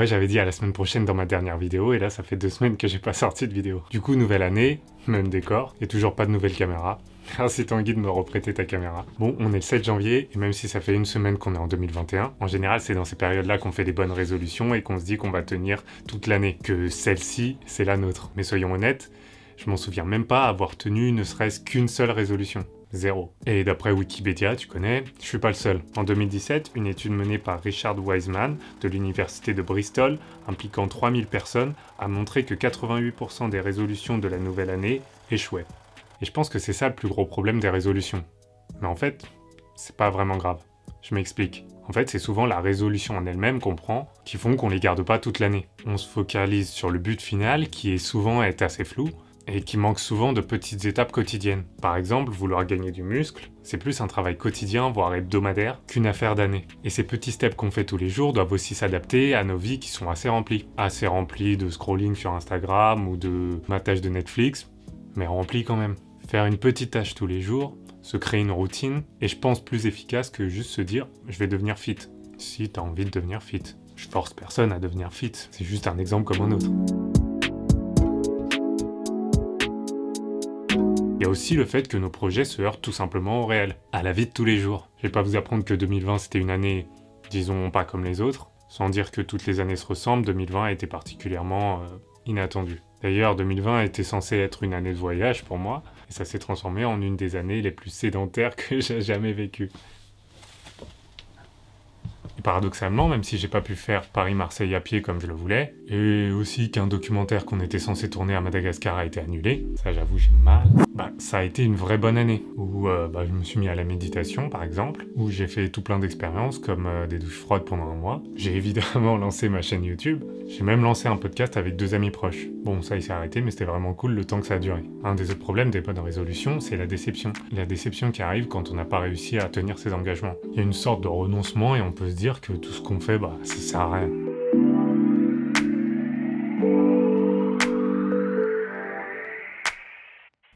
Ouais, j'avais dit à la semaine prochaine dans ma dernière vidéo, et là ça fait 2 semaines que j'ai pas sorti de vidéo. Du coup, nouvelle année, même décor, et toujours pas de nouvelle caméra. Merci Tanguy de me reprêter ta caméra. Bon, on est le 7 janvier, et même si ça fait 1 semaine qu'on est en 2021, en général c'est dans ces périodes-là qu'on fait des bonnes résolutions et qu'on se dit qu'on va tenir toute l'année, que celle-ci, c'est la nôtre. Mais soyons honnêtes, je m'en souviens même pas avoir tenu ne serait-ce qu'une seule résolution. 0. Et d'après Wikipédia, tu connais, je suis pas le seul. En 2017, une étude menée par Richard Wiseman de l'université de Bristol, impliquant 3000 personnes, a montré que 88% des résolutions de la nouvelle année échouaient. Et je pense que c'est ça le plus gros problème des résolutions. Mais en fait, c'est pas vraiment grave. Je m'explique. En fait, c'est souvent la résolution en elle-même qu'on prend qui font qu'on les garde pas toute l'année. On se focalise sur le but final qui est souvent est assez flou, et qui manque souvent de petites étapes quotidiennes. Par exemple, vouloir gagner du muscle, c'est plus un travail quotidien, voire hebdomadaire, qu'une affaire d'année. Et ces petits steps qu'on fait tous les jours doivent aussi s'adapter à nos vies qui sont assez remplies. Assez remplies de scrolling sur Instagram ou de matage de Netflix, mais remplies quand même. Faire une petite tâche tous les jours, se créer une routine, et je pense plus efficace que juste se dire « je vais devenir fit ». Si t'as envie de devenir fit. Je force personne à devenir fit, c'est juste un exemple comme un autre. Il y a aussi le fait que nos projets se heurtent tout simplement au réel, à la vie de tous les jours. Je vais pas vous apprendre que 2020 c'était une année, disons, pas comme les autres. Sans dire que toutes les années se ressemblent, 2020 a été particulièrement inattendu. D'ailleurs, 2020 était censé être une année de voyage pour moi, et ça s'est transformé en une des années les plus sédentaires que j'ai jamais vécues. Et paradoxalement, même si j'ai pas pu faire Paris-Marseille à pied comme je le voulais, et aussi qu'un documentaire qu'on était censé tourner à Madagascar a été annulé, ça j'avoue j'ai mal, ça a été une vraie bonne année, où je me suis mis à la méditation par exemple, où j'ai fait tout plein d'expériences comme des douches froides pendant 1 mois, j'ai évidemment lancé ma chaîne YouTube, j'ai même lancé un podcast avec 2 amis proches. Bon ça il s'est arrêté mais c'était vraiment cool le temps que ça a duré. Un des autres problèmes des bonnes résolutions, c'est la déception. La déception qui arrive quand on n'a pas réussi à tenir ses engagements. Il y a une sorte de renoncement et on peut se dire que tout ce qu'on fait, ça sert à rien.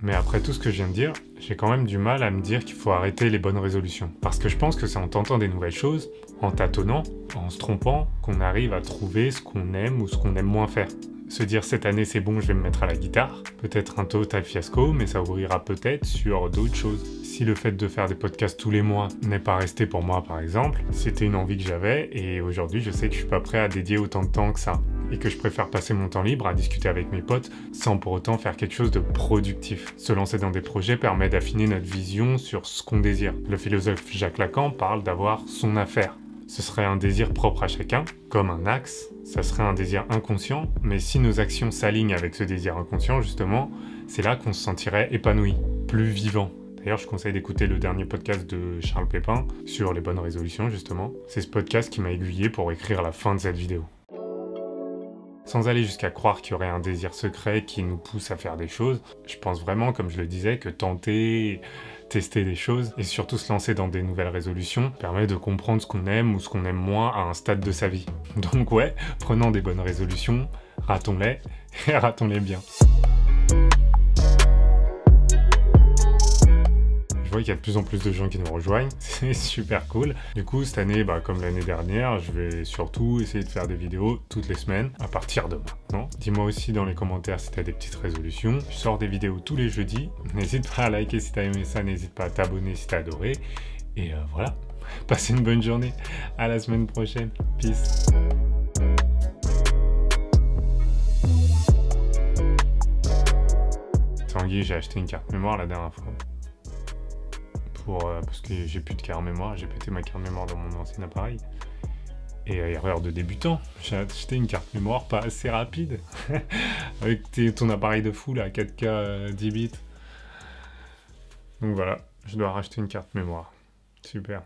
Mais après tout ce que je viens de dire, j'ai quand même du mal à me dire qu'il faut arrêter les bonnes résolutions. Parce que je pense que c'est en tentant des nouvelles choses, en tâtonnant, en se trompant, qu'on arrive à trouver ce qu'on aime ou ce qu'on aime moins faire. Se dire cette année c'est bon, je vais me mettre à la guitare, peut-être un total fiasco, mais ça ouvrira peut-être sur d'autres choses. Si le fait de faire des podcasts tous les mois n'est pas resté pour moi par exemple, c'était une envie que j'avais et aujourd'hui je sais que je suis pas prêt à dédier autant de temps que ça. Et que je préfère passer mon temps libre à discuter avec mes potes sans pour autant faire quelque chose de productif. Se lancer dans des projets permet d'affiner notre vision sur ce qu'on désire. Le philosophe Jacques Lacan parle d'avoir son affaire. Ce serait un désir propre à chacun, comme un axe, ça serait un désir inconscient, mais si nos actions s'alignent avec ce désir inconscient, justement, c'est là qu'on se sentirait épanoui, plus vivant. D'ailleurs, je conseille d'écouter le dernier podcast de Charles Pépin sur les bonnes résolutions, justement. C'est ce podcast qui m'a aiguillé pour écrire la fin de cette vidéo. Sans aller jusqu'à croire qu'il y aurait un désir secret qui nous pousse à faire des choses, je pense vraiment, comme je le disais, que tenter, tester des choses et surtout se lancer dans des nouvelles résolutions permet de comprendre ce qu'on aime ou ce qu'on aime moins à un stade de sa vie. Donc ouais, prenons des bonnes résolutions, ratons-les et ratons-les bien. Je vois qu'il y a de plus en plus de gens qui nous rejoignent, c'est super cool. Du coup, cette année, comme l'année dernière, je vais surtout essayer de faire des vidéos toutes les semaines à partir de maintenant. Dis-moi aussi dans les commentaires si tu as des petites résolutions. Je sors des vidéos tous les jeudis. N'hésite pas à liker si tu as aimé ça, n'hésite pas à t'abonner si tu as adoré. Et voilà, passez une bonne journée. À la semaine prochaine. Peace. Tanguy, j'ai acheté une carte mémoire la dernière fois. Parce que j'ai plus de carte mémoire, j'ai pété ma carte mémoire dans mon ancien appareil. Et erreur de débutant, j'ai acheté une carte mémoire pas assez rapide. Avec ton appareil de fou là, 4K 10 bits. Donc voilà, je dois racheter une carte mémoire. Super.